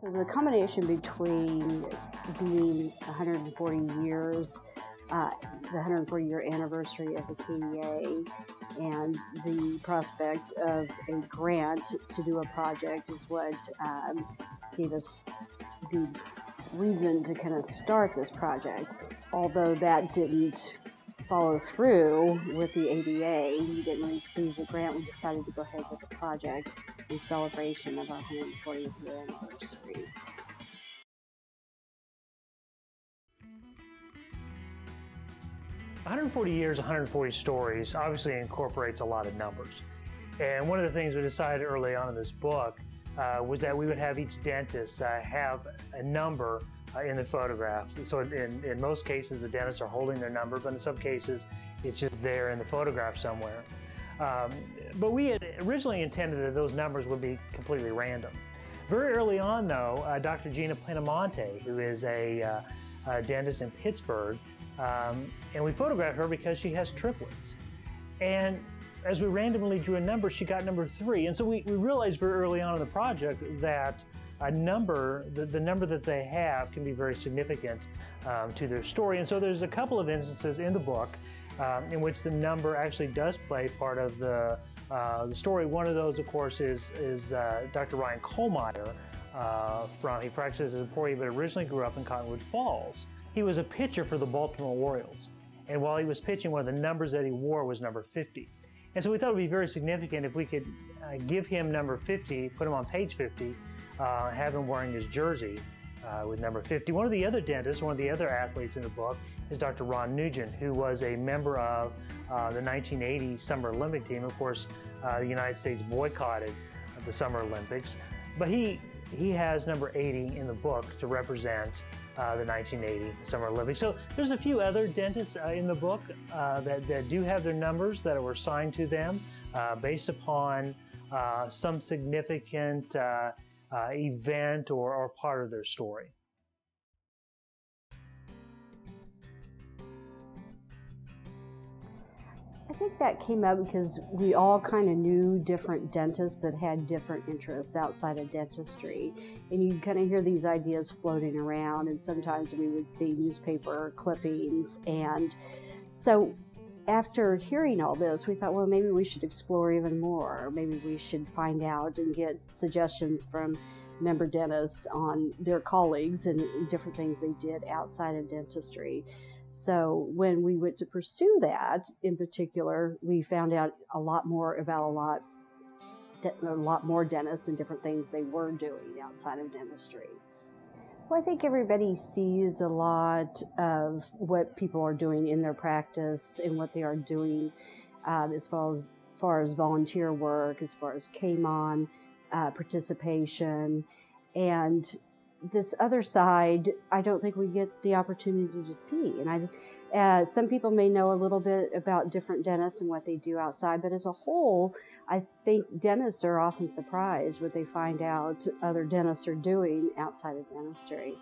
So the combination between being 140 years, the 140-year anniversary of the KDA, and the prospect of a grant to do a project is what gave us the reason to kind of start this project. Although that didn't follow through with the ADA, we didn't receive the grant, we decided to go ahead with the project in celebration of our 140th year anniversary. "140 Years, 140 Stories" obviously incorporates a lot of numbers. And one of the things we decided early on in this book was that we would have each dentist have a number in the photographs. So in most cases, the dentists are holding their number, but in some cases, it's just there in the photograph somewhere. But we had originally intended that those numbers would be completely random. Very early on, though, Dr. Gina Pinamonte, who is a dentist in Pittsburgh, and we photographed her because she has triplets. And as we randomly drew a number, she got number 3. And so we realized very early on in the project that a number, the number that they have, can be very significant to their story. And so there's a couple of instances in the book in which the number actually does play part of the story. One of those, of course, is Dr. Ryan Kohlmeyer. He practices as a employee, but originally grew up in Cottonwood Falls. He was a pitcher for the Baltimore Orioles. And while he was pitching, one of the numbers that he wore was number 50. And so we thought it would be very significant if we could give him number 50, put him on page 50, have him wearing his jersey with number 50. One of the other dentists, one of the other athletes in the book is Dr. Ron Nugent, who was a member of the 1980 Summer Olympic team. Of course, the United States boycotted the Summer Olympics, but he has number 80 in the book to represent the 1980 Summer Olympics. So there's a few other dentists in the book that do have their numbers that were assigned to them based upon some significant event or part of their story. I think that came up because we all kind of knew different dentists that had different interests outside of dentistry. And you kind of hear these ideas floating around, and sometimes we would see newspaper clippings. And so after hearing all this, we thought, well, maybe we should explore even more. Maybe we should find out and get suggestions from member dentists on their colleagues and different things they did outside of dentistry. So when we went to pursue that, in particular, we found out a lot more about a lot more dentists and different things they were doing outside of dentistry. Well, I think everybody sees a lot of what people are doing in their practice and what they are doing as far as volunteer work, as far as KMON participation, and this other side, I don't think we get the opportunity to see. And some people may know a little bit about different dentists and what they do outside, but as a whole, I think dentists are often surprised what they find out other dentists are doing outside of dentistry.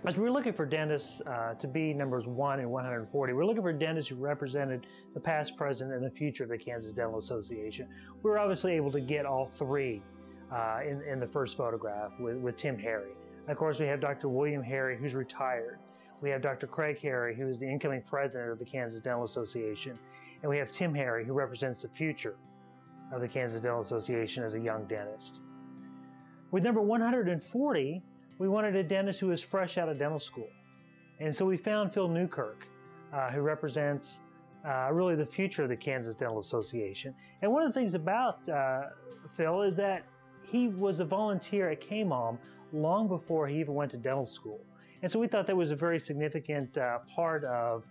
As we're looking for dentists to be numbers 1 and 140, we're looking for dentists who represented the past, present, and the future of the Kansas Dental Association. We were obviously able to get all 3 in the first photograph with Tim Harry. And of course, we have Dr. William Harry, who's retired. We have Dr. Craig Harry, who is the incoming president of the Kansas Dental Association. And we have Tim Harry, who represents the future of the Kansas Dental Association as a young dentist. With number 140, we wanted a dentist who was fresh out of dental school. And so we found Phil Newkirk, who represents really the future of the Kansas Dental Association. And one of the things about Phil is that he was a volunteer at KMOM long before he even went to dental school. And so we thought that was a very significant part of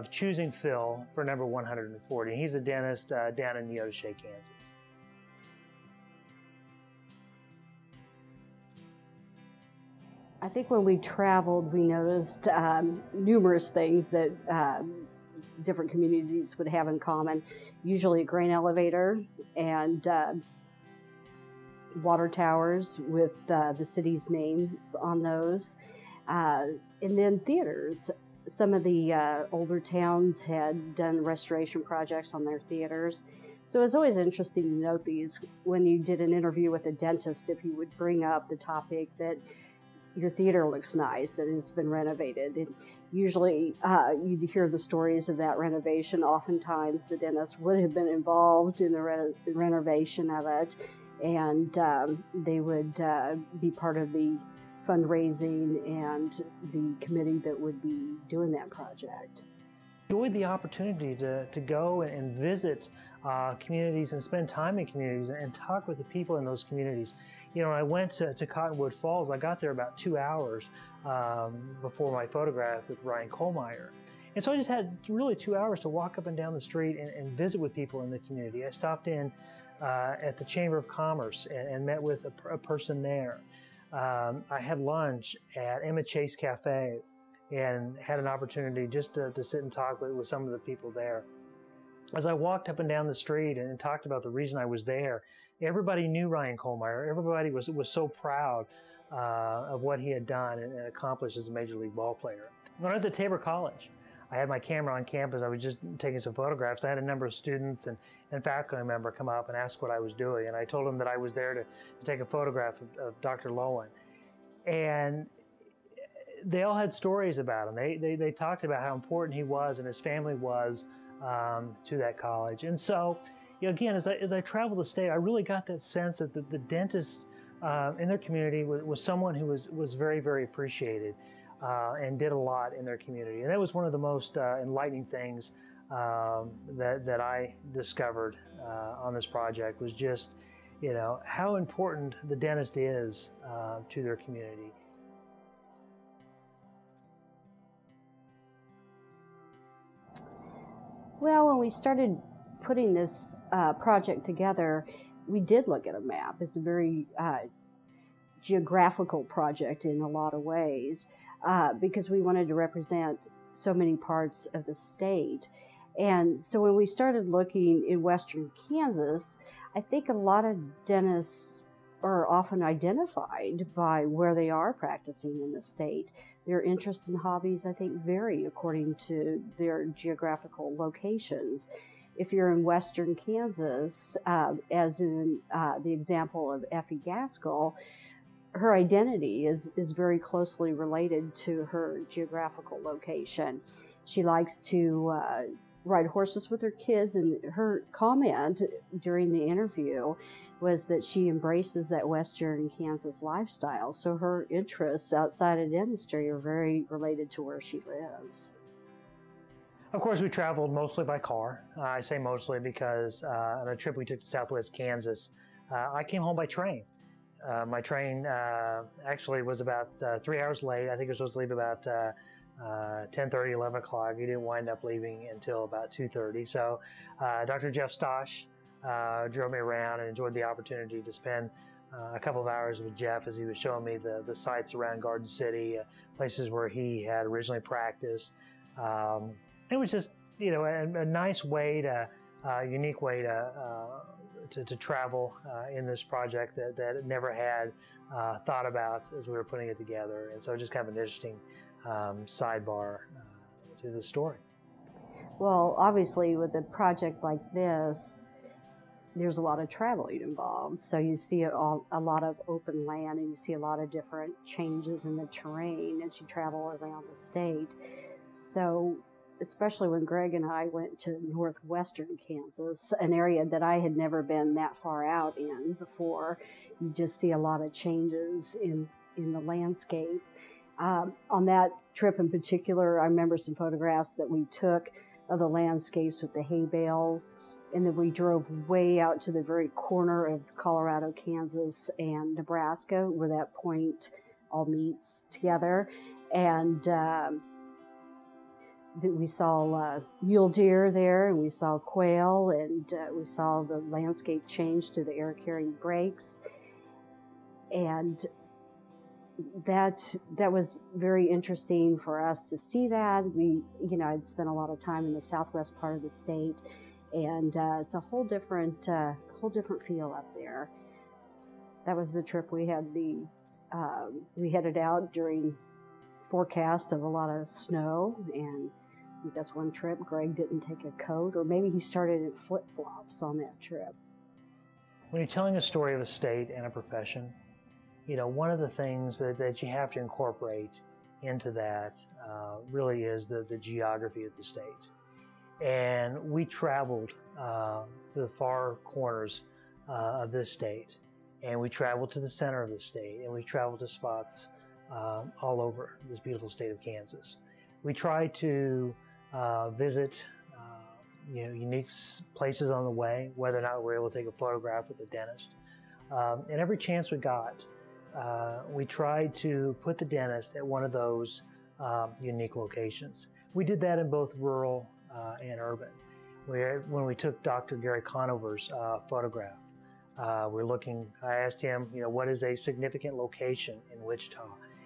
choosing Phil for number 140. And he's a dentist down in Neodesha, Kansas. I think when we traveled, we noticed numerous things that different communities would have in common. Usually a grain elevator and water towers with the city's names on those. And then theaters. Some of the older towns had done restoration projects on their theaters. So it's always interesting to note these when you did an interview with a dentist, if you would bring up the topic that your theater looks nice, that it's been renovated. And usually you'd hear the stories of that renovation. Oftentimes the dentist would have been involved in the renovation of it, and they would be part of the fundraising and the committee that would be doing that project. Enjoyed the opportunity to go and visit communities and spend time in communities and talk with the people in those communities. You know, when I went to Cottonwood Falls, I got there about 2 hours before my photograph with Ryan Kohlmeyer. And so I just had really 2 hours to walk up and down the street and visit with people in the community. I stopped in at the Chamber of Commerce and met with a person there. I had lunch at Emma Chase Cafe and had an opportunity just to sit and talk with some of the people there. As I walked up and down the street and talked about the reason I was there, everybody knew Ryan Kohlmeyer. Everybody was so proud of what he had done and accomplished as a Major League ball player. When I was at Tabor College, I had my camera on campus. I was just taking some photographs. I had a number of students and faculty member come up and ask what I was doing. And I told them that I was there to take a photograph of Dr. Lowen. And they all had stories about him. They talked about how important he was and his family was to that college. And so, you know, again, as I traveled the state, I really got that sense that the dentist in their community was someone who was very, very appreciated and did a lot in their community. And that was one of the most enlightening things that I discovered on this project, was just, you know, how important the dentist is to their community. Well, when we started putting this project together, we did look at a map. It's a very geographical project in a lot of ways because we wanted to represent so many parts of the state. And so when we started looking in western Kansas, I think a lot of dentists are often identified by where they are practicing in the state. Their interests and hobbies, I think, vary according to their geographical locations. If you're in western Kansas, as in the example of Effie Gaskell, her identity is very closely related to her geographical location. She likes to ride horses with her kids, and her comment during the interview was that she embraces that western Kansas lifestyle. So her interests outside of dentistry are very related to where she lives. Of course, we traveled mostly by car. I say mostly because on a trip we took to Southwest Kansas, I came home by train. My train actually was about 3 hours late. I think it was supposed to leave about 10:30, 11 o'clock. He didn't wind up leaving until about 2:30. So Dr. Jeff Stosh drove me around and enjoyed the opportunity to spend a couple of hours with Jeff as he was showing me the sites around Garden City, places where he had originally practiced. It was just, you know, a nice way unique way to travel in this project that it never had thought about as we were putting it together. And so just kind of an interesting sidebar to the story. Well, obviously with a project like this, there's a lot of traveling involved. So you see a lot of open land, and you see a lot of different changes in the terrain as you travel around the state. So especially when Greg and I went to northwestern Kansas, an area that I had never been that far out in before, you just see a lot of changes in the landscape. On that trip in particular, I remember some photographs that we took of the landscapes with the hay bales, and then we drove way out to the very corner of Colorado, Kansas, and Nebraska, where that point all meets together. And we saw mule deer there, and we saw quail, and we saw the landscape change to the air-carrying brakes. And that was very interesting for us to see that. I'd spent a lot of time in the southwest part of the state, and it's a whole different feel up there. That was the trip we had. We headed out during forecasts of a lot of snow, and I guess one trip Greg didn't take a coat, or maybe he started in flip-flops on that trip. When you're telling a story of a state and a profession, one of the things that you have to incorporate into that really is the geography of the state. And we traveled to the far corners of this state, and we traveled to the center of the state, and we traveled to spots all over this beautiful state of Kansas. We tried to visit unique places on the way, whether or not we were able to take a photograph with a dentist. And every chance we got, we tried to put the dentist at one of those unique locations. We did that in both rural and urban. When we took Dr. Gary Conover's photograph, I asked him, what is a significant location in Wichita?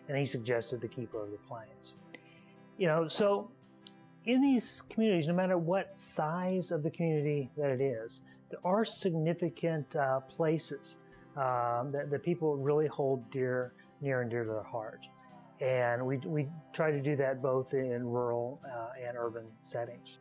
And he suggested the Keeper of the Plains. So in these communities, no matter what size of the community that it is, there are significant places that people really hold near and dear to their heart. And we try to do that both in rural and urban settings.